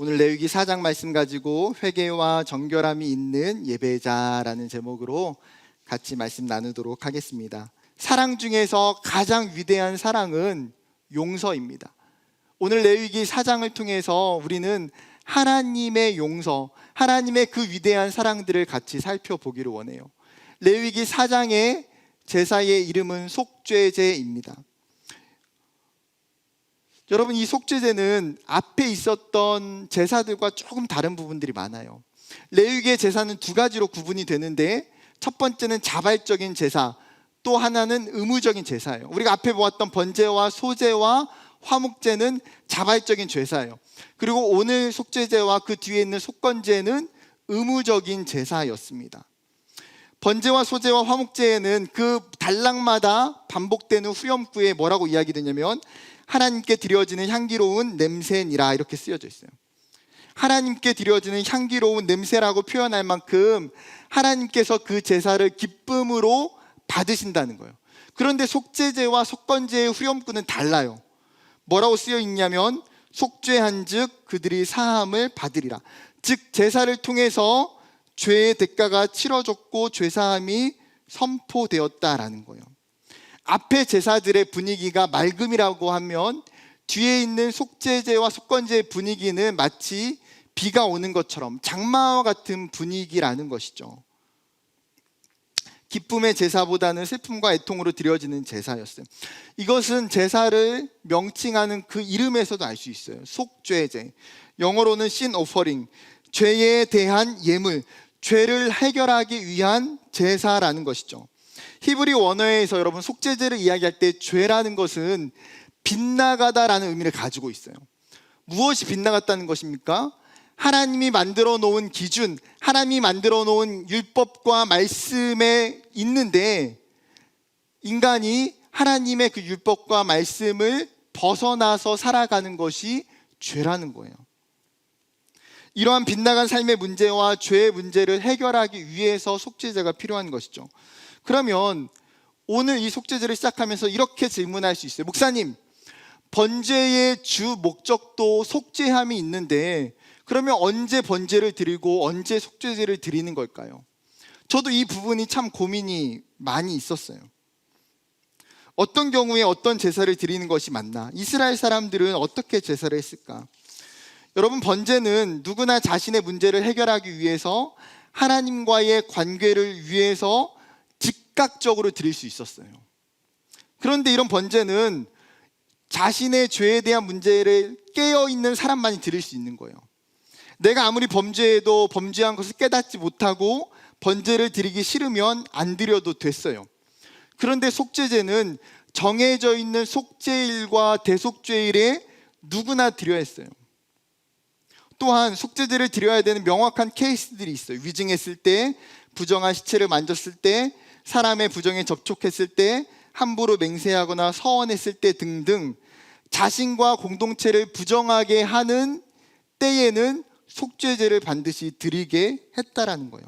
오늘 레위기 4장 말씀 가지고 회개와 정결함이 있는 예배자라는 제목으로 같이 말씀 나누도록 하겠습니다. 사랑 중에서 가장 위대한 사랑은 용서입니다. 오늘 레위기 4장을 통해서 우리는 하나님의 용서, 하나님의 그 위대한 사랑들을 같이 살펴보기를 원해요. 레위기 4장의 제사의 이름은 속죄제입니다. 여러분, 이 속죄제는 앞에 있었던 제사들과 조금 다른 부분들이 많아요. 레위기의 제사는 두 가지로 구분이 되는데, 첫 번째는 자발적인 제사, 또 하나는 의무적인 제사예요. 우리가 앞에 보았던 번제와 소제와 화목제는 자발적인 제사예요. 그리고 오늘 속죄제와 그 뒤에 있는 속건제는 의무적인 제사였습니다. 번제와 소제와 화목제에는 그 단락마다 반복되는 후렴구에 뭐라고 이야기되냐면 하나님께 드려지는 향기로운 냄새니라, 이렇게 쓰여져 있어요. 하나님께 드려지는 향기로운 냄새라고 표현할 만큼 하나님께서 그 제사를 기쁨으로 받으신다는 거예요. 그런데 속죄제와 속건제의 후렴구는 달라요. 뭐라고 쓰여 있냐면 속죄한 즉 그들이 사함을 받으리라. 즉 제사를 통해서 죄의 대가가 치러졌고 죄사함이 선포되었다라는 거예요. 앞에 제사들의 분위기가 맑음이라고 하면 뒤에 있는 속죄제와 속건제의 분위기는 마치 비가 오는 것처럼 장마와 같은 분위기라는 것이죠. 기쁨의 제사보다는 슬픔과 애통으로 드려지는 제사였어요. 이것은 제사를 명칭하는 그 이름에서도 알 수 있어요. 속죄제, 영어로는 sin offering, 죄에 대한 예물, 죄를 해결하기 위한 제사라는 것이죠. 히브리 원어에서 여러분 속죄제를 이야기할 때 죄라는 것은 빗나가다라는 의미를 가지고 있어요. 무엇이 빗나갔다는 것입니까? 하나님이 만들어 놓은 기준, 하나님이 만들어 놓은 율법과 말씀에 있는데 인간이 하나님의 그 율법과 말씀을 벗어나서 살아가는 것이 죄라는 거예요. 이러한 빗나간 삶의 문제와 죄의 문제를 해결하기 위해서 속죄제가 필요한 것이죠. 그러면 오늘 이 속죄제를 시작하면서 이렇게 질문할 수 있어요. 목사님, 번제의 주 목적도 속죄함이 있는데 그러면 언제 번제를 드리고 언제 속죄제를 드리는 걸까요? 저도 이 부분이 참 고민이 많이 있었어요. 어떤 경우에 어떤 제사를 드리는 것이 맞나? 이스라엘 사람들은 어떻게 제사를 했을까? 여러분, 번제는 누구나 자신의 문제를 해결하기 위해서 하나님과의 관계를 위해서 즉각적으로 드릴 수 있었어요. 그런데 이런 번제는 자신의 죄에 대한 문제를 깨어있는 사람만이 드릴 수 있는 거예요. 내가 아무리 범죄해도 범죄한 것을 깨닫지 못하고 번제를 드리기 싫으면 안 드려도 됐어요. 그런데 속죄제는 정해져 있는 속죄일과 대속죄일에 누구나 드려야 했어요. 또한 속죄제를 드려야 되는 명확한 케이스들이 있어요. 위증했을 때, 부정한 시체를 만졌을 때, 사람의 부정에 접촉했을 때, 함부로 맹세하거나 서원했을 때 등등 자신과 공동체를 부정하게 하는 때에는 속죄제를 반드시 드리게 했다라는 거예요.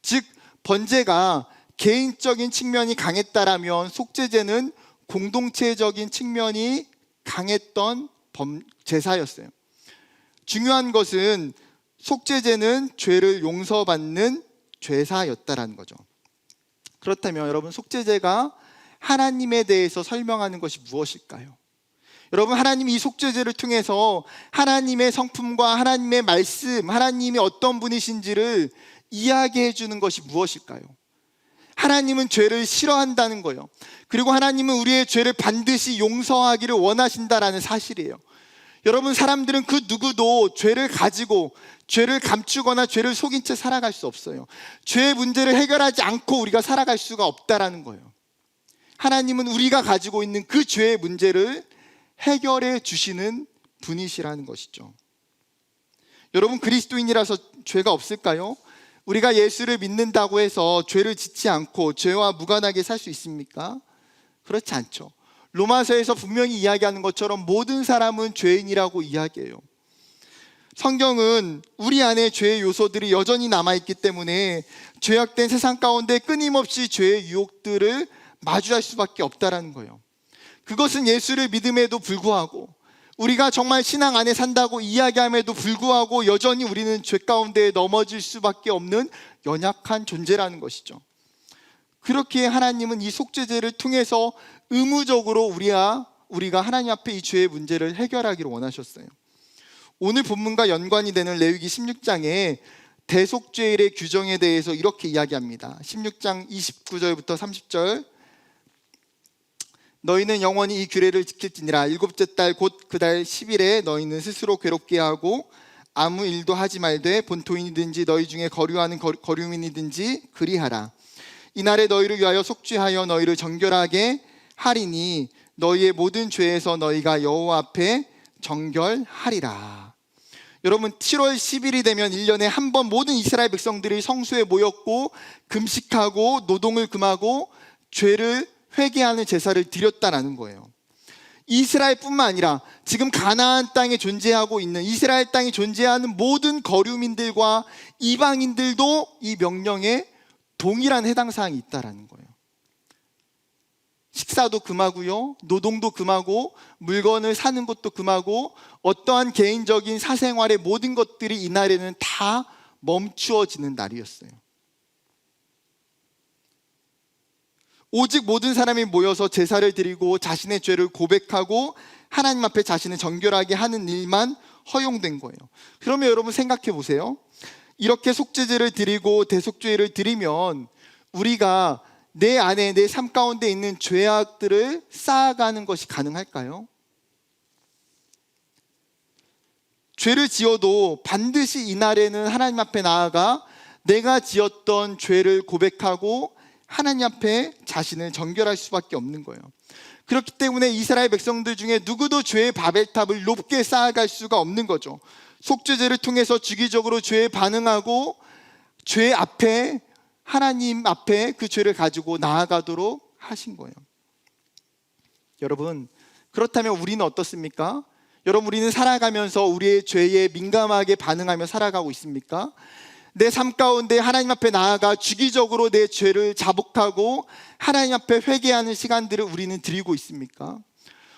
즉 번제가 개인적인 측면이 강했다라면 속죄제는 공동체적인 측면이 강했던 제사였어요. 중요한 것은 속죄제는 죄를 용서받는 죄사였다라는 거죠. 그렇다면 여러분, 속죄제가 하나님에 대해서 설명하는 것이 무엇일까요? 여러분, 하나님이 이 속죄제를 통해서 하나님의 성품과 하나님의 말씀, 하나님이 어떤 분이신지를 이야기해 주는 것이 무엇일까요? 하나님은 죄를 싫어한다는 거예요. 그리고 하나님은 우리의 죄를 반드시 용서하기를 원하신다라는 사실이에요. 여러분, 사람들은 그 누구도 죄를 가지고 죄를 감추거나 죄를 속인 채 살아갈 수 없어요. 죄의 문제를 해결하지 않고 우리가 살아갈 수가 없다라는 거예요. 하나님은 우리가 가지고 있는 그 죄의 문제를 해결해 주시는 분이시라는 것이죠. 여러분, 그리스도인이라서 죄가 없을까요? 우리가 예수를 믿는다고 해서 죄를 짓지 않고 죄와 무관하게 살 수 있습니까? 그렇지 않죠. 로마서에서 분명히 이야기하는 것처럼 모든 사람은 죄인이라고 이야기해요. 성경은 우리 안에 죄의 요소들이 여전히 남아있기 때문에 죄악된 세상 가운데 끊임없이 죄의 유혹들을 마주할 수밖에 없다라는 거예요. 그것은 예수를 믿음에도 불구하고 우리가 정말 신앙 안에 산다고 이야기함에도 불구하고 여전히 우리는 죄 가운데 넘어질 수밖에 없는 연약한 존재라는 것이죠. 그렇게 하나님은 이 속죄제를 통해서 의무적으로 우리가 하나님 앞에 이 죄의 문제를 해결하기를 원하셨어요. 오늘 본문과 연관이 되는 레위기 16장에 대속죄일의 규정에 대해서 이렇게 이야기합니다. 16장 29절부터 30절. 너희는 영원히 이 규례를 지킬지니라. 일곱째 달 곧 그 달 10일에 너희는 스스로 괴롭게 하고 아무 일도 하지 말되 본토인이든지 너희 중에 거류하는 거류민이든지 그리하라. 이날에 너희를 위하여 속죄하여 너희를 정결하게 하리니 너희의 모든 죄에서 너희가 여호와 앞에 정결하리라. 여러분, 7월 10일이 되면 1년에 한 번 모든 이스라엘 백성들이 성소에 모였고 금식하고 노동을 금하고 죄를 회개하는 제사를 드렸다라는 거예요. 이스라엘뿐만 아니라 지금 가나안 땅에 존재하고 있는, 이스라엘 땅에 존재하는 모든 거류민들과 이방인들도 이 명령에 동일한 해당 사항이 있다라는 거예요. 식사도 금하고요, 노동도 금하고, 물건을 사는 것도 금하고, 어떠한 개인적인 사생활의 모든 것들이 이날에는 다 멈추어지는 날이었어요. 오직 모든 사람이 모여서 제사를 드리고 자신의 죄를 고백하고 하나님 앞에 자신을 정결하게 하는 일만 허용된 거예요. 그러면 여러분 생각해 보세요. 이렇게 속죄제를 드리고 대속죄를 드리면 우리가 내 안에, 내 삶 가운데 있는 죄악들을 쌓아가는 것이 가능할까요? 죄를 지어도 반드시 이날에는 하나님 앞에 나아가 내가 지었던 죄를 고백하고 하나님 앞에 자신을 정결할 수밖에 없는 거예요. 그렇기 때문에 이스라엘 백성들 중에 누구도 죄의 바벨탑을 높게 쌓아갈 수가 없는 거죠. 속죄제를 통해서 주기적으로 죄에 반응하고 죄 앞에, 하나님 앞에 그 죄를 가지고 나아가도록 하신 거예요. 여러분, 그렇다면 우리는 어떻습니까? 여러분, 우리는 살아가면서 우리의 죄에 민감하게 반응하며 살아가고 있습니까? 내 삶 가운데 하나님 앞에 나아가 주기적으로 내 죄를 자복하고 하나님 앞에 회개하는 시간들을 우리는 드리고 있습니까?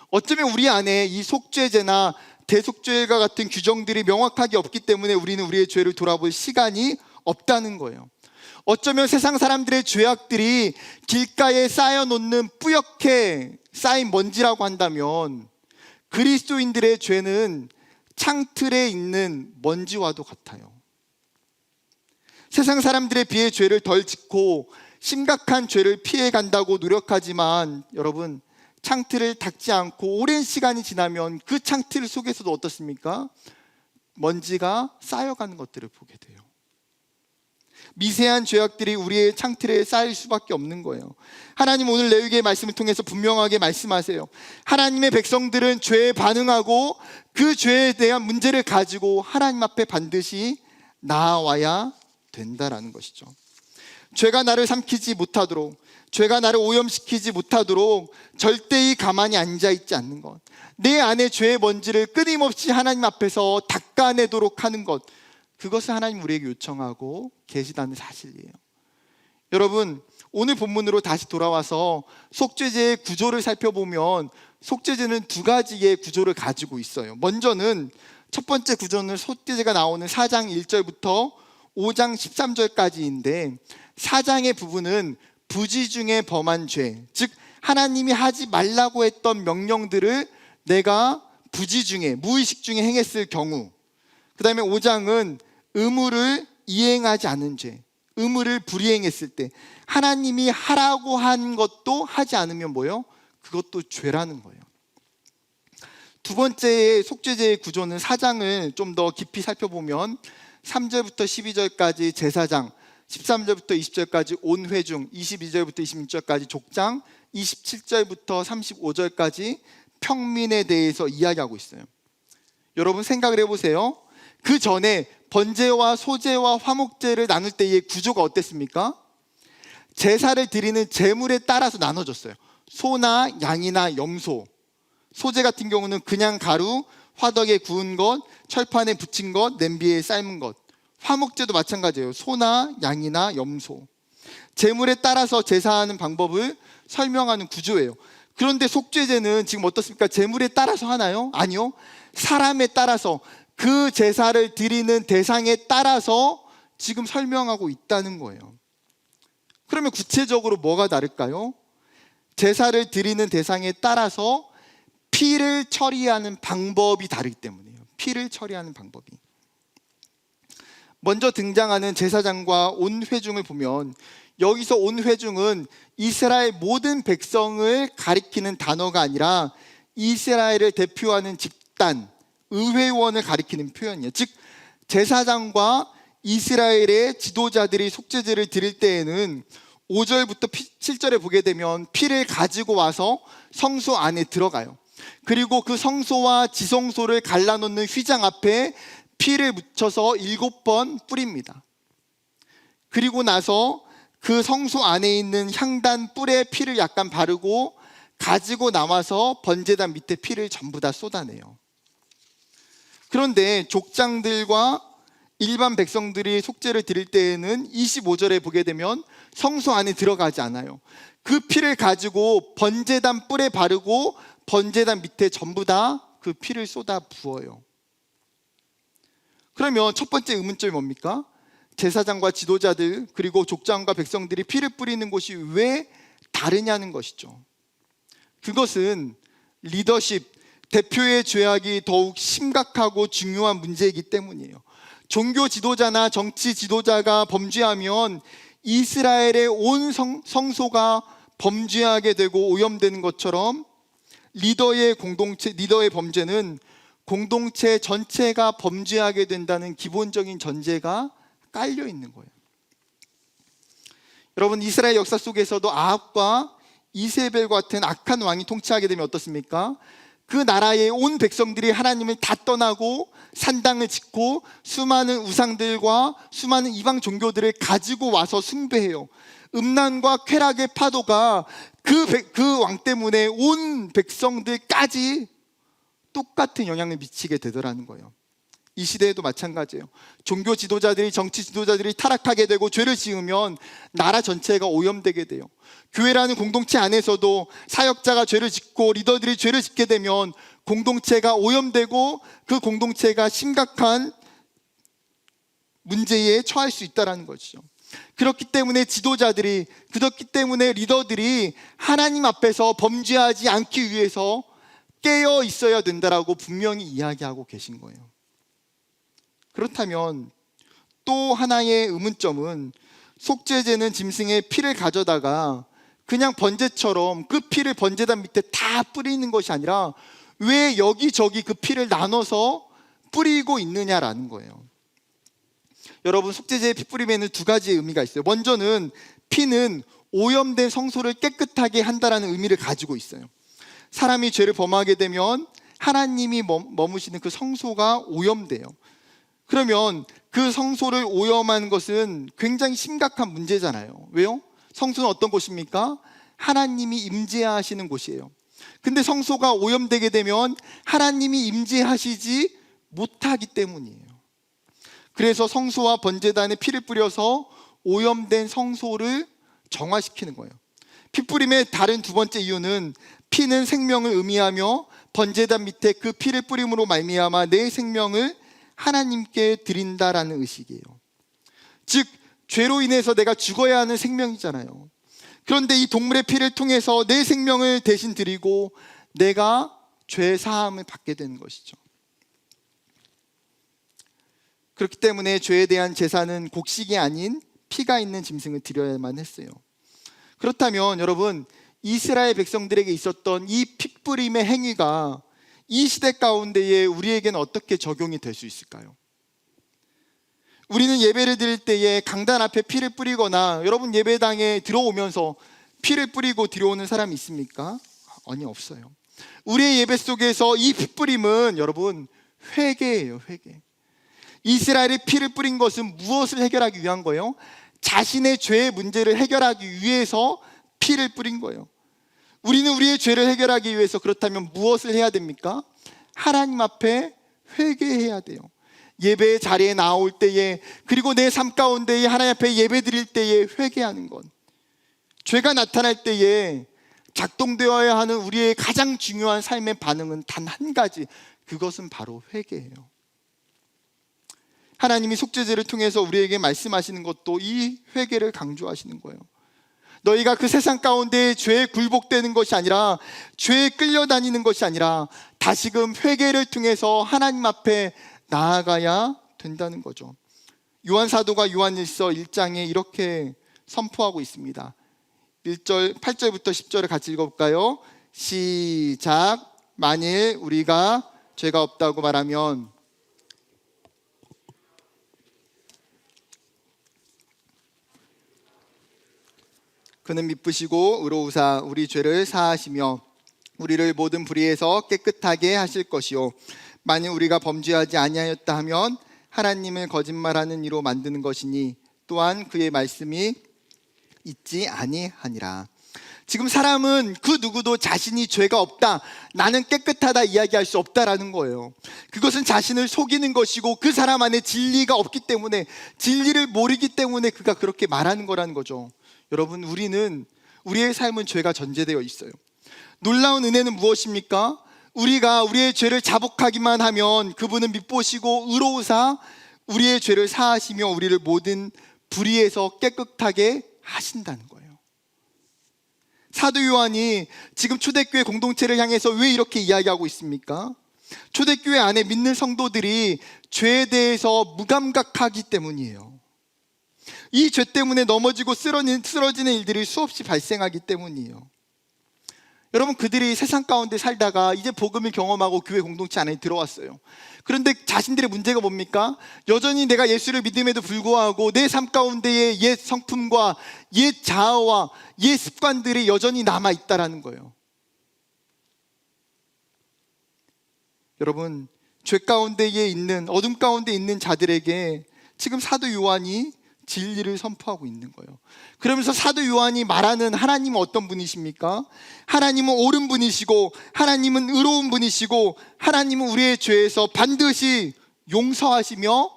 어쩌면 우리 안에 이 속죄제나 대속죄와 같은 규정들이 명확하게 없기 때문에 우리는 우리의 죄를 돌아볼 시간이 없다는 거예요. 어쩌면 세상 사람들의 죄악들이 길가에 쌓여놓는 뿌옇게 쌓인 먼지라고 한다면 그리스도인들의 죄는 창틀에 있는 먼지와도 같아요. 세상 사람들에 비해 죄를 덜 짓고 심각한 죄를 피해 간다고 노력하지만 여러분, 창틀을 닦지 않고 오랜 시간이 지나면 그 창틀 속에서도 어떻습니까? 먼지가 쌓여가는 것들을 보게 돼요. 미세한 죄악들이 우리의 창틀에 쌓일 수밖에 없는 거예요. 하나님 오늘 레위기의 말씀을 통해서 분명하게 말씀하세요. 하나님의 백성들은 죄에 반응하고 그 죄에 대한 문제를 가지고 하나님 앞에 반드시 나아와야 된다라는 것이죠. 죄가 나를 삼키지 못하도록, 죄가 나를 오염시키지 못하도록 절대히 가만히 앉아있지 않는 것, 내 안에 죄의 먼지를 끊임없이 하나님 앞에서 닦아내도록 하는 것, 그것을 하나님 우리에게 요청하고 계시다는 사실이에요. 여러분, 오늘 본문으로 다시 돌아와서 속죄제의 구조를 살펴보면 속죄제는 두 가지의 구조를 가지고 있어요. 먼저는 첫 번째 구조는 속죄제가 나오는 4장 1절부터 5장 13절까지인데 4장의 부분은 부지 중에 범한 죄, 즉 하나님이 하지 말라고 했던 명령들을 내가 부지 중에, 무의식 중에 행했을 경우, 그 다음에 5장은 의무를 이행하지 않은 죄, 의무를 불이행했을 때 하나님이 하라고 한 것도 하지 않으면 뭐예요? 그것도 죄라는 거예요. 두 번째의 속죄제의 구조는 4장을 좀 더 깊이 살펴보면 3절부터 12절까지 제사장, 13절부터 20절까지 온회중, 22절부터 26절까지 족장, 27절부터 35절까지 평민에 대해서 이야기하고 있어요. 여러분 생각을 해보세요. 그 전에 번제와 소제와 화목제를 나눌 때의 구조가 어땠습니까? 제사를 드리는 제물에 따라서 나눠졌어요. 소나 양이나 염소, 소제 같은 경우는 그냥 가루, 화덕에 구운 것, 철판에 붙인 것, 냄비에 삶은 것. 화목제도 마찬가지예요. 소나 양이나 염소. 제물에 따라서 제사하는 방법을 설명하는 구조예요. 그런데 속죄제는 지금 어떻습니까? 제물에 따라서 하나요? 아니요. 사람에 따라서, 그 제사를 드리는 대상에 따라서 지금 설명하고 있다는 거예요. 그러면 구체적으로 뭐가 다를까요? 제사를 드리는 대상에 따라서 피를 처리하는 방법이 다르기 때문이에요. 피를 처리하는 방법이. 먼저 등장하는 제사장과 온 회중을 보면, 여기서 온 회중은 이스라엘 모든 백성을 가리키는 단어가 아니라 이스라엘을 대표하는 집단, 의회원을 가리키는 표현이에요. 즉 제사장과 이스라엘의 지도자들이 속죄제를 드릴 때에는 5절부터 7절에 보게 되면 피를 가지고 와서 성소 안에 들어가요. 그리고 그 성소와 지성소를 갈라놓는 휘장 앞에 피를 묻혀서 7번 뿌립니다. 그리고 나서 그 성소 안에 있는 향단 뿔에 피를 약간 바르고 가지고 나와서 번제단 밑에 피를 전부 다 쏟아내요. 그런데 족장들과 일반 백성들이 속죄를 드릴 때에는 25절에 보게 되면 성소 안에 들어가지 않아요. 그 피를 가지고 번제단 뿔에 바르고 번제단 밑에 전부 다 그 피를 쏟아 부어요. 그러면 첫 번째 의문점이 뭡니까? 제사장과 지도자들 그리고 족장과 백성들이 피를 뿌리는 곳이 왜 다르냐는 것이죠. 그것은 리더십, 대표의 죄악이 더욱 심각하고 중요한 문제이기 때문이에요. 종교 지도자나 정치 지도자가 범죄하면 이스라엘의 온 성소가 범죄하게 되고 오염되는 것처럼 리더의 범죄는 공동체 전체가 범죄하게 된다는 기본적인 전제가 깔려 있는 거예요. 여러분, 이스라엘 역사 속에서도 아합과 이세벨 같은 악한 왕이 통치하게 되면 어떻습니까? 그 나라의 온 백성들이 하나님을 다 떠나고 산당을 짓고 수많은 우상들과 수많은 이방 종교들을 가지고 와서 숭배해요. 음란과 쾌락의 파도가 그 왕 때문에 온 백성들까지 똑같은 영향을 미치게 되더라는 거예요. 이 시대에도 마찬가지예요. 종교 지도자들이, 정치 지도자들이 타락하게 되고 죄를 지으면 나라 전체가 오염되게 돼요. 교회라는 공동체 안에서도 사역자가 죄를 짓고 리더들이 죄를 짓게 되면 공동체가 오염되고 그 공동체가 심각한 문제에 처할 수 있다는 것이죠. 그렇기 때문에 리더들이 하나님 앞에서 범죄하지 않기 위해서 깨어 있어야 된다라고 분명히 이야기하고 계신 거예요. 그렇다면 또 하나의 의문점은, 속죄제는 짐승의 피를 가져다가 그냥 번제처럼 그 피를 번제단 밑에 다 뿌리는 것이 아니라 왜 여기저기 그 피를 나눠서 뿌리고 있느냐라는 거예요. 여러분, 속죄제의 피 뿌림에는 두 가지의 의미가 있어요. 먼저는 피는 오염된 성소를 깨끗하게 한다라는 의미를 가지고 있어요. 사람이 죄를 범하게 되면 하나님이 머무시는 그 성소가 오염돼요. 그러면 그 성소를 오염한 것은 굉장히 심각한 문제잖아요. 왜요? 성소는 어떤 곳입니까? 하나님이 임재하시는 곳이에요. 근데 성소가 오염되게 되면 하나님이 임재하시지 못하기 때문이에요. 그래서 성소와 번제단에 피를 뿌려서 오염된 성소를 정화시키는 거예요. 피 뿌림의 다른 두 번째 이유는, 피는 생명을 의미하며 번제단 밑에 그 피를 뿌림으로 말미암아 내 생명을 하나님께 드린다라는 의식이에요. 즉 죄로 인해서 내가 죽어야 하는 생명이잖아요. 그런데 이 동물의 피를 통해서 내 생명을 대신 드리고 내가 죄 사함을 받게 되는 것이죠. 그렇기 때문에 죄에 대한 제사는 곡식이 아닌 피가 있는 짐승을 드려야만 했어요. 그렇다면 여러분, 이스라엘 백성들에게 있었던 이 핏뿌림의 행위가 이 시대 가운데에 우리에게는 어떻게 적용이 될 수 있을까요? 우리는 예배를 드릴 때에 강단 앞에 피를 뿌리거나, 여러분 예배당에 들어오면서 피를 뿌리고 들어오는 사람이 있습니까? 아니, 없어요. 우리의 예배 속에서 이 핏뿌림은 여러분 회개예요. 회개. 이스라엘이 피를 뿌린 것은 무엇을 해결하기 위한 거예요? 자신의 죄의 문제를 해결하기 위해서 피를 뿌린 거예요. 우리는 우리의 죄를 해결하기 위해서 그렇다면 무엇을 해야 됩니까? 하나님 앞에 회개해야 돼요. 예배의 자리에 나올 때에, 그리고 내 삶 가운데에 하나님 앞에 예배 드릴 때에 회개하는 것. 죄가 나타날 때에 작동되어야 하는 우리의 가장 중요한 삶의 반응은 단 한 가지, 그것은 바로 회개예요. 하나님이 속죄제를 통해서 우리에게 말씀하시는 것도 이 회개를 강조하시는 거예요. 너희가 그 세상 가운데 죄에 굴복되는 것이 아니라, 죄에 끌려다니는 것이 아니라 다시금 회개를 통해서 하나님 앞에 나아가야 된다는 거죠. 요한 사도가 요한일서 1장에 이렇게 선포하고 있습니다. 8절부터 10절을 같이 읽어볼까요? 시작. 만일 우리가 죄가 없다고 말하면 그는 미쁘시고 의로우사 우리 죄를 사하시며 우리를 모든 불의에서 깨끗하게 하실 것이요 만일 우리가 범죄하지 아니하였다 하면 하나님을 거짓말하는 이로 만드는 것이니 또한 그의 말씀이 있지 아니하니라. 지금 사람은 그 누구도 자신이 죄가 없다, 나는 깨끗하다 이야기할 수 없다라는 거예요. 그것은 자신을 속이는 것이고 그 사람 안에 진리가 없기 때문에, 진리를 모르기 때문에 그가 그렇게 말하는 거라는 거죠. 여러분, 우리의 삶은 죄가 전제되어 있어요. 놀라운 은혜는 무엇입니까? 우리가 우리의 죄를 자복하기만 하면 그분은 미쁘시고 의로우사 우리의 죄를 사하시며 우리를 모든 불의에서 깨끗하게 하신다는 거예요. 사도 요한이 지금 초대교회 공동체를 향해서 왜 이렇게 이야기하고 있습니까? 초대교회 안에 믿는 성도들이 죄에 대해서 무감각하기 때문이에요. 이 죄 때문에 넘어지고 쓰러지는 일들이 수없이 발생하기 때문이에요. 여러분, 그들이 세상 가운데 살다가 이제 복음을 경험하고 교회 공동체 안에 들어왔어요. 그런데 자신들의 문제가 뭡니까? 여전히 내가 예수를 믿음에도 불구하고 내 삶 가운데의 옛 성품과 옛 자아와 옛 습관들이 여전히 남아있다라는 거예요. 여러분, 죄 가운데에 있는, 어둠 가운데 있는 자들에게 지금 사도 요한이 진리를 선포하고 있는 거예요. 그러면서 사도 요한이 말하는 하나님은 어떤 분이십니까? 하나님은 옳은 분이시고 하나님은 의로운 분이시고 하나님은 우리의 죄에서 반드시 용서하시며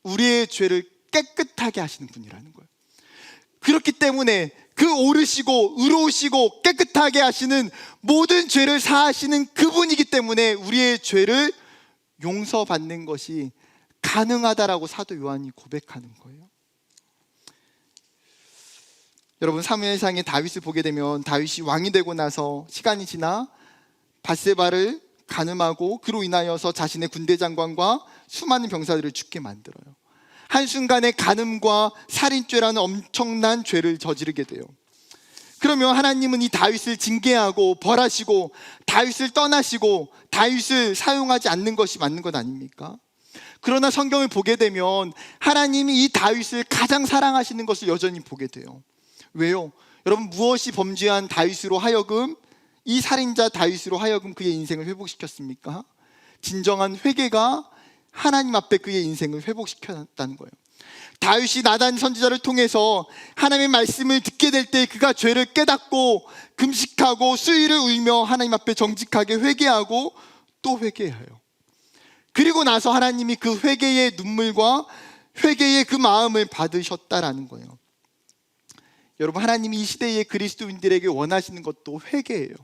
우리의 죄를 깨끗하게 하시는 분이라는 거예요. 그렇기 때문에 그 옳으시고 의로우시고 깨끗하게 하시는 모든 죄를 사하시는 그분이기 때문에 우리의 죄를 용서받는 것이 가능하다라고 사도 요한이 고백하는 거예요. 여러분, 사무엘상의 다윗을 보게 되면 다윗이 왕이 되고 나서 시간이 지나 밧세바를 간음하고 그로 인하여서 자신의 군대 장관과 수많은 병사들을 죽게 만들어요. 한순간에 간음과 살인죄라는 엄청난 죄를 저지르게 돼요. 그러면 하나님은 이 다윗을 징계하고 벌하시고 다윗을 떠나시고 다윗을 사용하지 않는 것이 맞는 것 아닙니까? 그러나 성경을 보게 되면 하나님이 이 다윗을 가장 사랑하시는 것을 여전히 보게 돼요. 왜요? 여러분, 무엇이 범죄한 다윗으로 하여금, 이 살인자 다윗으로 하여금 그의 인생을 회복시켰습니까? 진정한 회개가 하나님 앞에 그의 인생을 회복시켰다는 거예요. 다윗이 나단 선지자를 통해서 하나님의 말씀을 듣게 될 때 그가 죄를 깨닫고 금식하고 수위를 울며 하나님 앞에 정직하게 회개하고 또 회개해요. 그리고 나서 하나님이 그 회개의 눈물과 회개의 그 마음을 받으셨다라는 거예요. 여러분, 하나님이 이 시대의 그리스도인들에게 원하시는 것도 회개예요.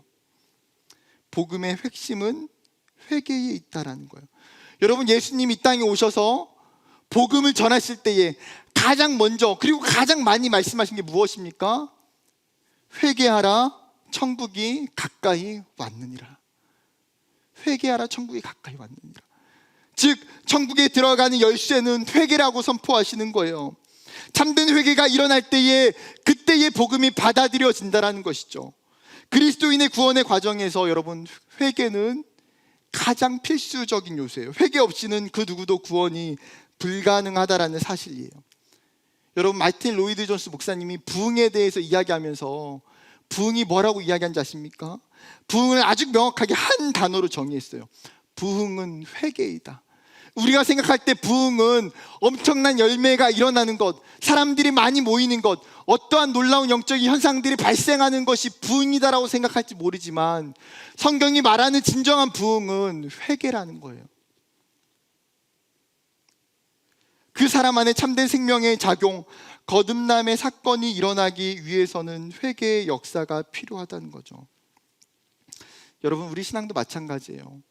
복음의 핵심은 회개에 있다라는 거예요. 여러분, 예수님이 이 땅에 오셔서 복음을 전하실 때에 가장 먼저 그리고 가장 많이 말씀하신 게 무엇입니까? 회개하라, 천국이 가까이 왔느니라. 회개하라, 천국이 가까이 왔느니라. 즉, 천국에 들어가는 열쇠는 회개라고 선포하시는 거예요. 참된 회개가 일어날 때에 그때의 복음이 받아들여진다는 것이죠. 그리스도인의 구원의 과정에서 여러분, 회개는 가장 필수적인 요소예요. 회개 없이는 그 누구도 구원이 불가능하다라는 사실이에요. 여러분, 마틴 로이드 존스 목사님이 부흥에 대해서 이야기하면서 부흥이 뭐라고 이야기한지 아십니까? 부흥을 아주 명확하게 한 단어로 정의했어요. 부흥은 회개이다. 우리가 생각할 때 부흥은 엄청난 열매가 일어나는 것, 사람들이 많이 모이는 것, 어떠한 놀라운 영적인 현상들이 발생하는 것이 부흥이다라고 생각할지 모르지만 성경이 말하는 진정한 부흥은 회개라는 거예요. 그 사람 안에 참된 생명의 작용, 거듭남의 사건이 일어나기 위해서는 회개의 역사가 필요하다는 거죠. 여러분, 우리 신앙도 마찬가지예요.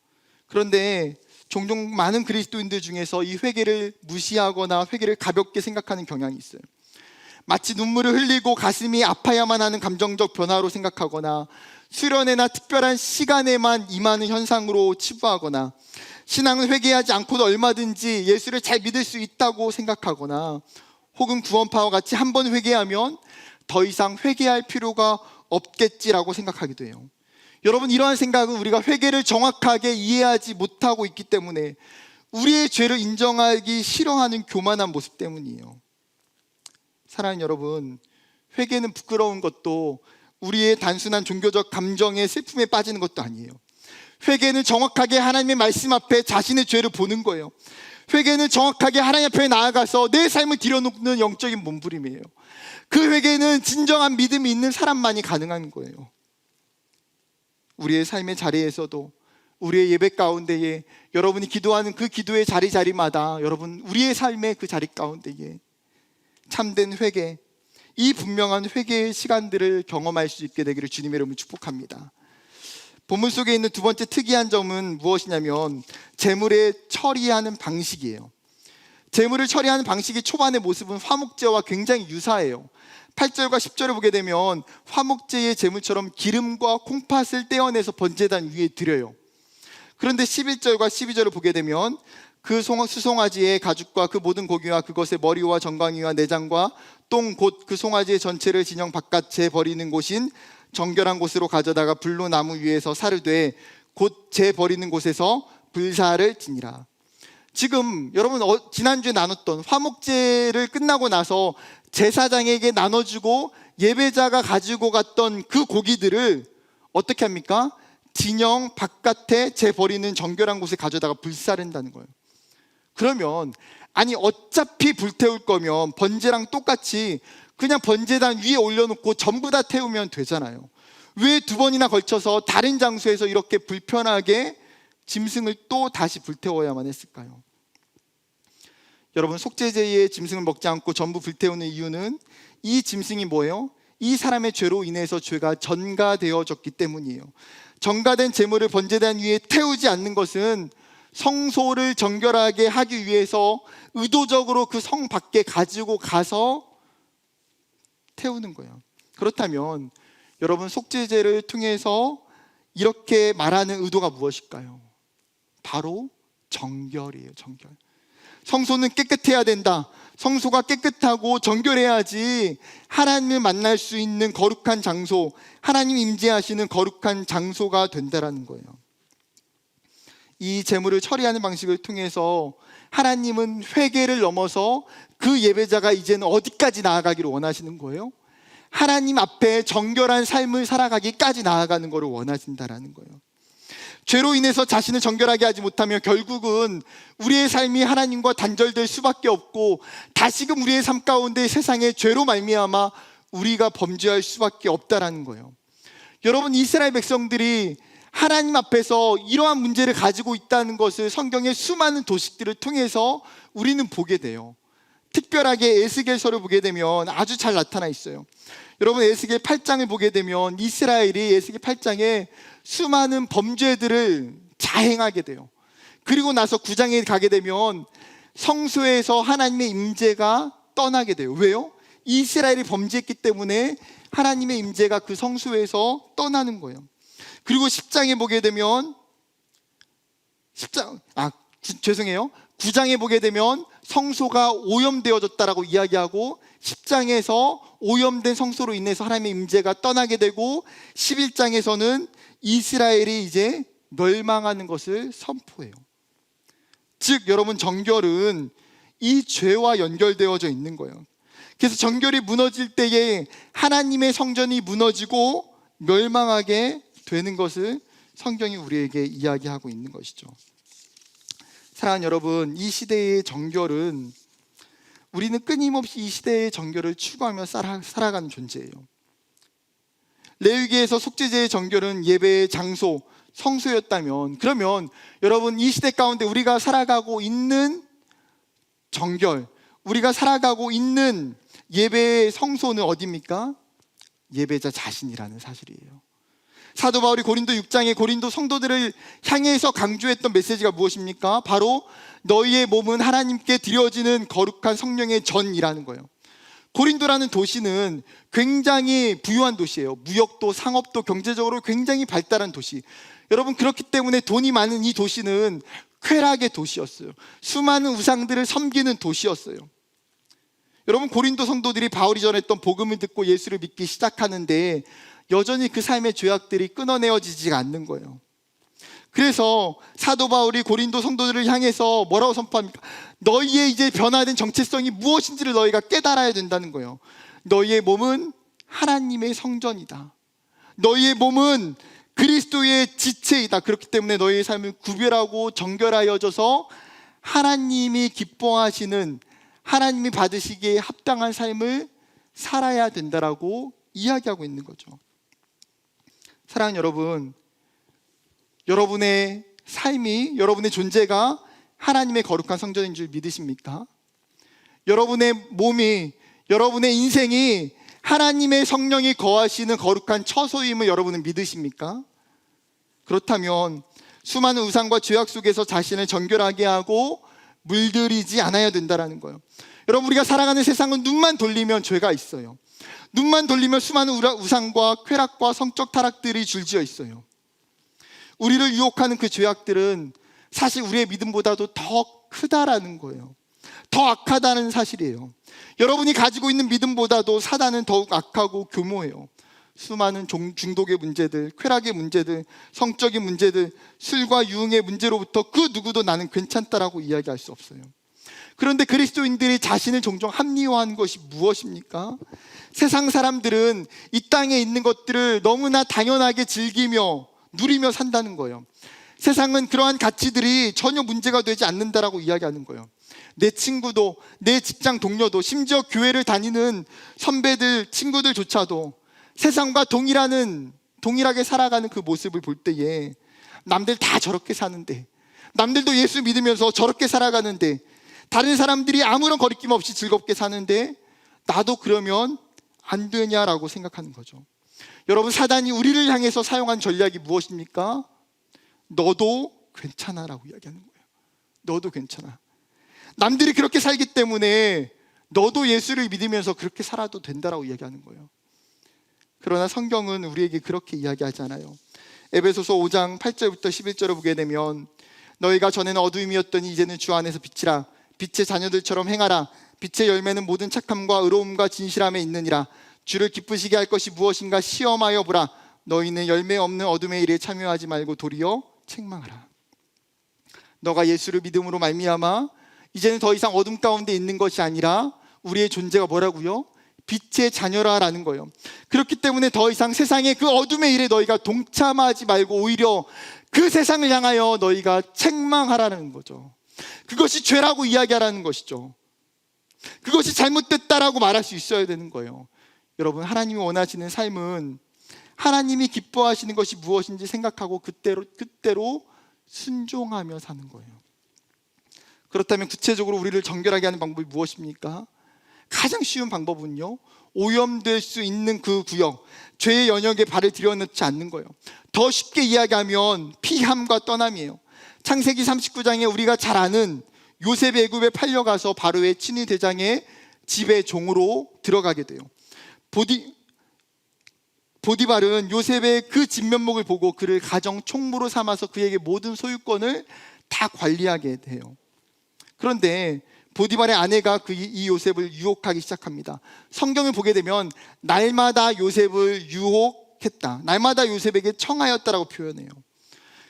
그런데 종종 많은 그리스도인들 중에서 이 회개를 무시하거나 회개를 가볍게 생각하는 경향이 있어요. 마치 눈물을 흘리고 가슴이 아파야만 하는 감정적 변화로 생각하거나 수련회나 특별한 시간에만 임하는 현상으로 치부하거나 신앙을 회개하지 않고도 얼마든지 예수를 잘 믿을 수 있다고 생각하거나 혹은 구원파와 같이 한 번 회개하면 더 이상 회개할 필요가 없겠지라고 생각하기도 해요. 여러분, 이러한 생각은 우리가 회개를 정확하게 이해하지 못하고 있기 때문에 우리의 죄를 인정하기 싫어하는 교만한 모습 때문이에요. 사랑하는 여러분, 회개는 부끄러운 것도 우리의 단순한 종교적 감정의 슬픔에 빠지는 것도 아니에요. 회개는 정확하게 하나님의 말씀 앞에 자신의 죄를 보는 거예요. 회개는 정확하게 하나님 앞에 나아가서 내 삶을 들여놓는 영적인 몸부림이에요. 그 회개는 진정한 믿음이 있는 사람만이 가능한 거예요. 우리의 삶의 자리에서도, 우리의 예배 가운데에, 여러분이 기도하는 그 기도의 자리마다, 여러분 우리의 삶의 그 자리 가운데에 참된 회개, 이 분명한 회개의 시간들을 경험할 수 있게 되기를 주님의 이름으로 축복합니다. 본문 속에 있는 두 번째 특이한 점은 무엇이냐면 재물의 처리하는 방식이에요. 재물을 처리하는 방식이 초반의 모습은 화목제와 굉장히 유사해요. 8절과 10절을 보게 되면 화목제의 제물처럼 기름과 콩팥을 떼어내서 번제단 위에 드려요. 그런데 11절과 12절을 보게 되면 그 수송아지의 가죽과 그 모든 고기와 그것의 머리와 정강이와 내장과 똥 곧 그 송아지의 전체를 진영 바깥에 버리는 곳인 정결한 곳으로 가져다가 불로 나무 위에서 사르되 곧 재 버리는 곳에서 불사를 지니라. 지금 여러분 지난주에 나눴던 화목제를 끝나고 나서 제사장에게 나눠주고 예배자가 가지고 갔던 그 고기들을 어떻게 합니까? 진영 바깥에 재 버리는 정결한 곳에 가져다가 불사른다는 거예요. 그러면 아니 어차피 불태울 거면 번제랑 똑같이 그냥 번제단 위에 올려놓고 전부 다 태우면 되잖아요. 왜 두 번이나 걸쳐서 다른 장소에서 이렇게 불편하게 짐승을 또 다시 불태워야만 했을까요? 여러분, 속죄제의 짐승을 먹지 않고 전부 불태우는 이유는 이 짐승이 뭐예요? 이 사람의 죄로 인해서 죄가 전가되어졌기 때문이에요. 전가된 제물을 번제단 위에 태우지 않는 것은 성소를 정결하게 하기 위해서 의도적으로 그 성 밖에 가지고 가서 태우는 거예요. 그렇다면 여러분, 속죄제를 통해서 이렇게 말하는 의도가 무엇일까요? 바로 정결이에요. 정결. 성소는 깨끗해야 된다. 성소가 깨끗하고 정결해야지 하나님을 만날 수 있는 거룩한 장소, 하나님 임재하시는 거룩한 장소가 된다라는 거예요. 이 제물을 처리하는 방식을 통해서 하나님은 회개를 넘어서 그 예배자가 이제는 어디까지 나아가기를 원하시는 거예요? 하나님 앞에 정결한 삶을 살아가기까지 나아가는 것을 원하신다라는 거예요. 죄로 인해서 자신을 정결하게 하지 못하면 결국은 우리의 삶이 하나님과 단절될 수밖에 없고 다시금 우리의 삶 가운데 세상의 죄로 말미암아 우리가 범죄할 수밖에 없다라는 거예요. 여러분, 이스라엘 백성들이 하나님 앞에서 이러한 문제를 가지고 있다는 것을 성경의 수많은 도식들을 통해서 우리는 보게 돼요. 특별하게 에스겔서를 보게 되면 아주 잘 나타나 있어요. 여러분, 에스겔 8장을 보게 되면 이스라엘이 에스겔 8장에 수많은 범죄들을 자행하게 돼요. 그리고 나서 9장에 가게 되면 성소에서 하나님의 임재가 떠나게 돼요. 왜요? 이스라엘이 범죄했기 때문에 하나님의 임재가 그 성소에서 떠나는 거예요. 그리고 10장에 보게 되면 9장에 보게 되면 성소가 오염되어졌다라고 이야기하고 10장에서 오염된 성소로 인해서 하나님의 임재가 떠나게 되고 11장에서는 이스라엘이 이제 멸망하는 것을 선포해요. 즉 여러분, 정결은 이 죄와 연결되어져 있는 거예요. 그래서 정결이 무너질 때에 하나님의 성전이 무너지고 멸망하게 되는 것을 성경이 우리에게 이야기하고 있는 것이죠. 사랑하는 여러분, 이 시대의 정결은 우리는 끊임없이 이 시대의 정결을 추구하며 살아가는 존재예요. 레위기에서 속죄제의 정결은 예배의 장소, 성소였다면, 그러면 여러분, 이 시대 가운데 우리가 살아가고 있는 정결, 우리가 살아가고 있는 예배의 성소는 어디입니까? 예배자 자신이라는 사실이에요. 사도 바울이 고린도 6장에 고린도 성도들을 향해서 강조했던 메시지가 무엇입니까? 바로 너희의 몸은 하나님께 드려지는 거룩한 성령의 전이라는 거예요. 고린도라는 도시는 굉장히 부유한 도시예요. 무역도 상업도 경제적으로 굉장히 발달한 도시. 여러분, 그렇기 때문에 돈이 많은 이 도시는 쾌락의 도시였어요. 수많은 우상들을 섬기는 도시였어요. 여러분, 고린도 성도들이 바울이 전했던 복음을 듣고 예수를 믿기 시작하는데 여전히 그 삶의 죄악들이 끊어내어지지가 않는 거예요. 그래서 사도 바울이 고린도 성도들을 향해서 뭐라고 선포합니까? 너희의 이제 변화된 정체성이 무엇인지를 너희가 깨달아야 된다는 거예요. 너희의 몸은 하나님의 성전이다. 너희의 몸은 그리스도의 지체이다. 그렇기 때문에 너희의 삶을 구별하고 정결하여져서 하나님이 기뻐하시는, 하나님이 받으시기에 합당한 삶을 살아야 된다라고 이야기하고 있는 거죠. 사랑하는 여러분, 여러분의 삶이, 여러분의 존재가 하나님의 거룩한 성전인 줄 믿으십니까? 여러분의 몸이, 여러분의 인생이 하나님의 성령이 거하시는 거룩한 처소임을 여러분은 믿으십니까? 그렇다면 수많은 우상과 죄악 속에서 자신을 정결하게 하고 물들이지 않아야 된다는 거예요. 여러분, 우리가 살아가는 세상은 눈만 돌리면 죄가 있어요. 눈만 돌리면 수많은 우상과 쾌락과 성적 타락들이 줄지어 있어요. 우리를 유혹하는 그 죄악들은 사실 우리의 믿음보다도 더 크다라는 거예요. 더 악하다는 사실이에요. 여러분이 가지고 있는 믿음보다도 사단은 더욱 악하고 교모해요. 수많은 중독의 문제들, 쾌락의 문제들, 성적인 문제들, 술과 유흥의 문제로부터 그 누구도 나는 괜찮다라고 이야기할 수 없어요. 그런데 그리스도인들이 자신을 종종 합리화한 것이 무엇입니까? 세상 사람들은 이 땅에 있는 것들을 너무나 당연하게 즐기며 누리며 산다는 거예요. 세상은 그러한 가치들이 전혀 문제가 되지 않는다라고 이야기하는 거예요. 내 친구도, 내 직장 동료도, 심지어 교회를 다니는 선배들, 친구들조차도 세상과 동일하게 살아가는 그 모습을 볼 때에 남들 다 저렇게 사는데, 남들도 예수 믿으면서 저렇게 살아가는데, 다른 사람들이 아무런 거리낌 없이 즐겁게 사는데 나도 그러면 안 되냐라고 생각하는 거죠. 여러분, 사단이 우리를 향해서 사용한 전략이 무엇입니까? 너도 괜찮아라고 이야기하는 거예요. 너도 괜찮아. 남들이 그렇게 살기 때문에 너도 예수를 믿으면서 그렇게 살아도 된다라고 이야기하는 거예요. 그러나 성경은 우리에게 그렇게 이야기하지 않아요. 에베소서 5장 8절부터 11절을 보게 되면 너희가 전에는 어두움이었더니 이제는 주 안에서 빛이라. 빛의 자녀들처럼 행하라. 빛의 열매는 모든 착함과 의로움과 진실함에 있느니라. 주를 기쁘시게 할 것이 무엇인가 시험하여 보라. 너희는 열매 없는 어둠의 일에 참여하지 말고 도리어 책망하라. 너가 예수를 믿음으로 말미암아 이제는 더 이상 어둠 가운데 있는 것이 아니라 우리의 존재가 뭐라고요? 빛의 자녀라라는 거예요. 그렇기 때문에 더 이상 세상의 그 어둠의 일에 너희가 동참하지 말고 오히려 그 세상을 향하여 너희가 책망하라는 거죠. 그것이 죄라고 이야기하라는 것이죠. 그것이 잘못됐다라고 말할 수 있어야 되는 거예요. 여러분, 하나님이 원하시는 삶은 하나님이 기뻐하시는 것이 무엇인지 생각하고 그때로 순종하며 사는 거예요. 그렇다면 구체적으로 우리를 정결하게 하는 방법이 무엇입니까? 가장 쉬운 방법은요, 오염될 수 있는 그 구역, 죄의 연역에 발을 들여놓지 않는 거예요. 더 쉽게 이야기하면 피함과 떠남이에요. 창세기 39장에 우리가 잘 아는 요셉이 애굽에 팔려가서 바로의 친위 대장의 집의 종으로 들어가게 돼요. 보디발은 요셉의 그 진면목을 보고 그를 가정 총무로 삼아서 그에게 모든 소유권을 다 관리하게 돼요. 그런데 보디발의 아내가 이 요셉을 유혹하기 시작합니다. 성경을 보게 되면 날마다 요셉을 유혹했다, 날마다 요셉에게 청하였다라고 표현해요.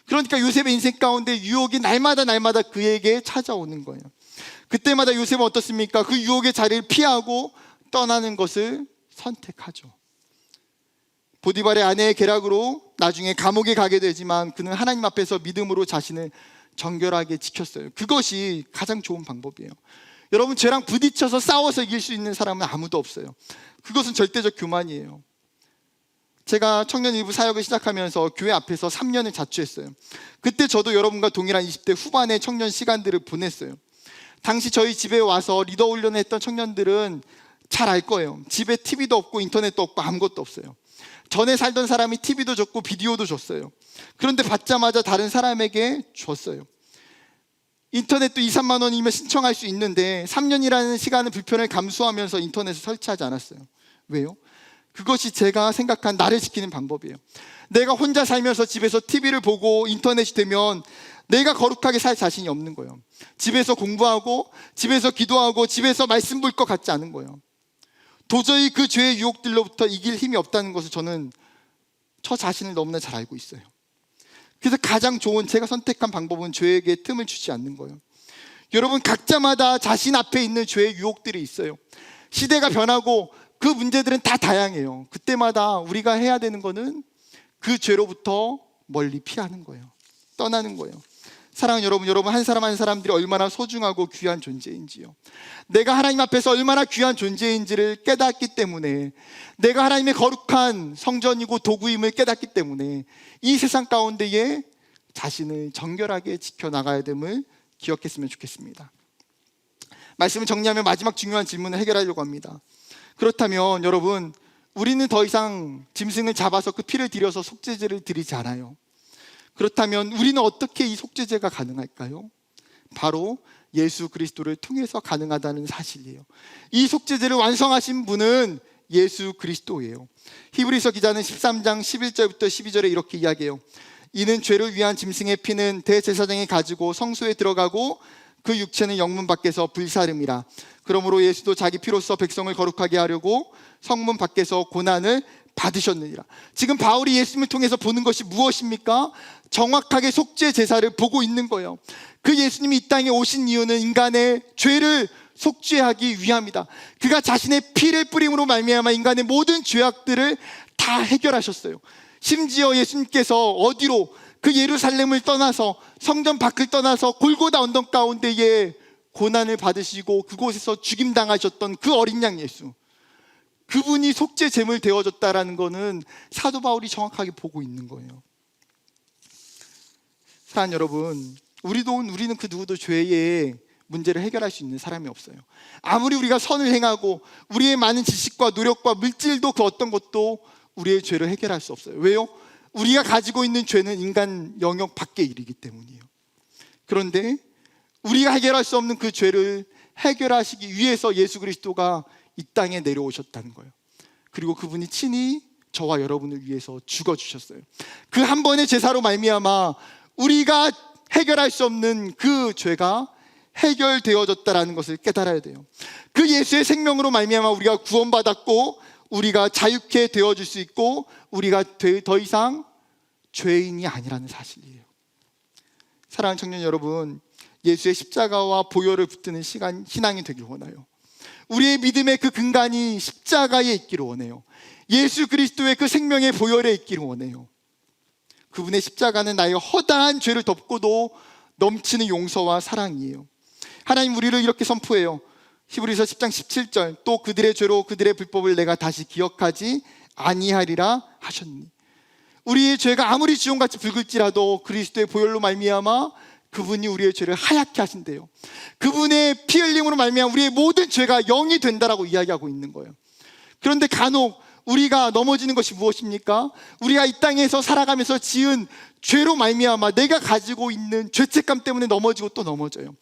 그러니까 요셉의 인생 가운데 유혹이 날마다 그에게 찾아오는 거예요. 그때마다 요셉은 어떻습니까? 그 유혹의 자리를 피하고 떠나는 것을 선택하죠. 보디발의 아내의 계략으로 나중에 감옥에 가게 되지만 그는 하나님 앞에서 믿음으로 자신을 정결하게 지켰어요. 그것이 가장 좋은 방법이에요. 여러분, 죄랑 부딪혀서 싸워서 이길 수 있는 사람은 아무도 없어요. 그것은 절대적 교만이에요. 제가 청년 일부 사역을 시작하면서 교회 앞에서 3년을 자취했어요. 그때 저도 여러분과 동일한 20대 후반의 청년 시간들을 보냈어요. 당시 저희 집에 와서 리더 훈련을 했던 청년들은 잘 알 거예요. 집에 TV도 없고 인터넷도 없고 아무것도 없어요. 전에 살던 사람이 TV도 줬고 비디오도 줬어요. 그런데 받자마자 다른 사람에게 줬어요. 인터넷도 2, 3만 원이면 신청할 수 있는데 3년이라는 시간은 불편을 감수하면서 인터넷을 설치하지 않았어요. 왜요? 그것이 제가 생각한 나를 지키는 방법이에요. 내가 혼자 살면서 집에서 TV를 보고 인터넷이 되면 내가 거룩하게 살 자신이 없는 거예요. 집에서 공부하고 집에서 기도하고 집에서 말씀 볼 것 같지 않은 거예요. 도저히 그 죄의 유혹들로부터 이길 힘이 없다는 것을 저는 저 자신을 너무나 잘 알고 있어요. 그래서 가장 좋은 제가 선택한 방법은 죄에게 틈을 주지 않는 거예요. 여러분, 각자마다 자신 앞에 있는 죄의 유혹들이 있어요. 시대가 변하고 그 문제들은 다 다양해요. 그때마다 우리가 해야 되는 거는 그 죄로부터 멀리 피하는 거예요. 떠나는 거예요. 사랑하는 여러분 한 사람 한 사람들이 얼마나 소중하고 귀한 존재인지요. 내가 하나님 앞에서 얼마나 귀한 존재인지를 깨닫기 때문에, 내가 하나님의 거룩한 성전이고 도구임을 깨닫기 때문에 이 세상 가운데에 자신을 정결하게 지켜나가야 됨을 기억했으면 좋겠습니다. 말씀을 정리하면 마지막 중요한 질문을 해결하려고 합니다. 그렇다면 여러분, 우리는 더 이상 짐승을 잡아서 그 피를 들여서 속죄제를 드리지 않아요. 그렇다면 우리는 어떻게 이 속죄제가 가능할까요? 바로 예수 그리스도를 통해서 가능하다는 사실이에요. 이 속죄제를 완성하신 분은 예수 그리스도예요. 히브리서 기자는 13장 11절부터 12절에 이렇게 이야기해요. 이는 죄를 위한 짐승의 피는 대제사장이 가지고 성소에 들어가고 그 육체는 영문 밖에서 불사름이라. 그러므로 예수도 자기 피로써 백성을 거룩하게 하려고 성문 밖에서 고난을 받으셨느니라. 지금 바울이 예수님을 통해서 보는 것이 무엇입니까? 정확하게 속죄 제사를 보고 있는 거예요. 그 예수님이 이 땅에 오신 이유는 인간의 죄를 속죄하기 위함이다. 그가 자신의 피를 뿌림으로 말미암아 인간의 모든 죄악들을 다 해결하셨어요. 심지어 예수님께서 어디로, 그 예루살렘을 떠나서 성전 밖을 떠나서 골고다 언덕 가운데에 고난을 받으시고 그곳에서 죽임당하셨던 그 어린 양 예수, 그분이 속죄 제물 되어졌다라는 것은 사도 바울이 정확하게 보고 있는 거예요. 사랑하는 여러분, 우리는 그 누구도 죄의 문제를 해결할 수 있는 사람이 없어요. 아무리 우리가 선을 행하고 우리의 많은 지식과 노력과 물질도 그 어떤 것도 우리의 죄를 해결할 수 없어요. 왜요? 우리가 가지고 있는 죄는 인간 영역 밖의 일이기 때문이에요. 그런데 우리가 해결할 수 없는 그 죄를 해결하시기 위해서 예수 그리스도가 이 땅에 내려오셨다는 거예요. 그리고 그분이 친히 저와 여러분을 위해서 죽어주셨어요. 그 한 번의 제사로 말미암아 우리가 해결할 수 없는 그 죄가 해결되어졌다라는 것을 깨달아야 돼요. 그 예수의 생명으로 말미암아 우리가 구원받았고 우리가 자유케 되어질 수 있고 우리가 더 이상 죄인이 아니라는 사실이에요. 사랑하는 청년 여러분, 예수의 십자가와 보혈을 붙드는 신앙이 되길 원해요. 우리의 믿음의 그 근간이 십자가에 있기를 원해요. 예수 그리스도의 그 생명의 보혈에 있기를 원해요. 그분의 십자가는 나의 허다한 죄를 덮고도 넘치는 용서와 사랑이에요. 하나님 우리를 이렇게 선포해요. 히브리서 10장 17절, 또 그들의 죄로 그들의 불법을 내가 다시 기억하지 아니하리라 하셨니. 우리의 죄가 아무리 지옥같이 붉을지라도 그리스도의 보혈로 말미암아 그분이 우리의 죄를 하얗게 하신대요. 그분의 피 흘림으로 말미암아 우리의 모든 죄가 0이 된다라고 이야기하고 있는 거예요. 그런데 간혹 우리가 넘어지는 것이 무엇입니까? 우리가 이 땅에서 살아가면서 지은 죄로 말미암아 내가 가지고 있는 죄책감 때문에 넘어지고 또 넘어져요.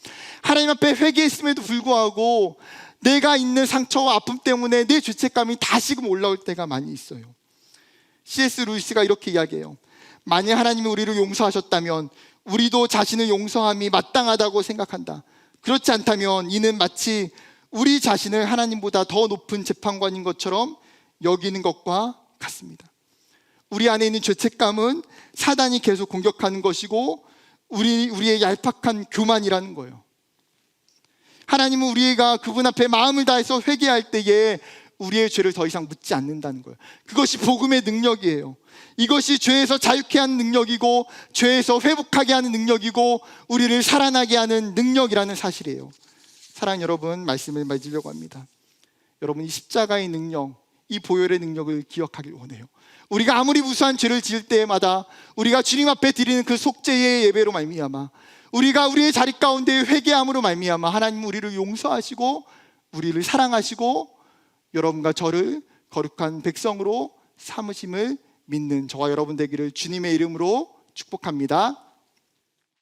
하나님 앞에 회개했음에도 불구하고 내가 있는 상처와 아픔 때문에 내 죄책감이 다시금 올라올 때가 많이 있어요. C.S. 루이스가 이렇게 이야기해요. 만약 하나님이 우리를 용서하셨다면 우리도 자신을 용서함이 마땅하다고 생각한다. 그렇지 않다면 이는 마치 우리 자신을 하나님보다 더 높은 재판관인 것처럼 여기는 것과 같습니다. 우리 안에 있는 죄책감은 사단이 계속 공격하는 것이고 우리의 얄팍한 교만이라는 거예요. 하나님은 우리가 그분 앞에 마음을 다해서 회개할 때에 우리의 죄를 더 이상 묻지 않는다는 거예요. 그것이 복음의 능력이에요. 이것이 죄에서 자유케 하는 능력이고 죄에서 회복하게 하는 능력이고 우리를 살아나게 하는 능력이라는 사실이에요. 사랑하는 여러분, 말씀을 맺으려고 합니다. 여러분, 이 십자가의 능력, 이 보혈의 능력을 기억하길 원해요. 우리가 아무리 무수한 죄를 지을 때마다 우리가 주님 앞에 드리는 그 속죄의 예배로 말미암아 우리가 우리의 자리 가운데 회개함으로 말미암아 하나님 우리를 용서하시고 우리를 사랑하시고 여러분과 저를 거룩한 백성으로 삼으심을 믿는 저와 여러분 되기를 주님의 이름으로 축복합니다.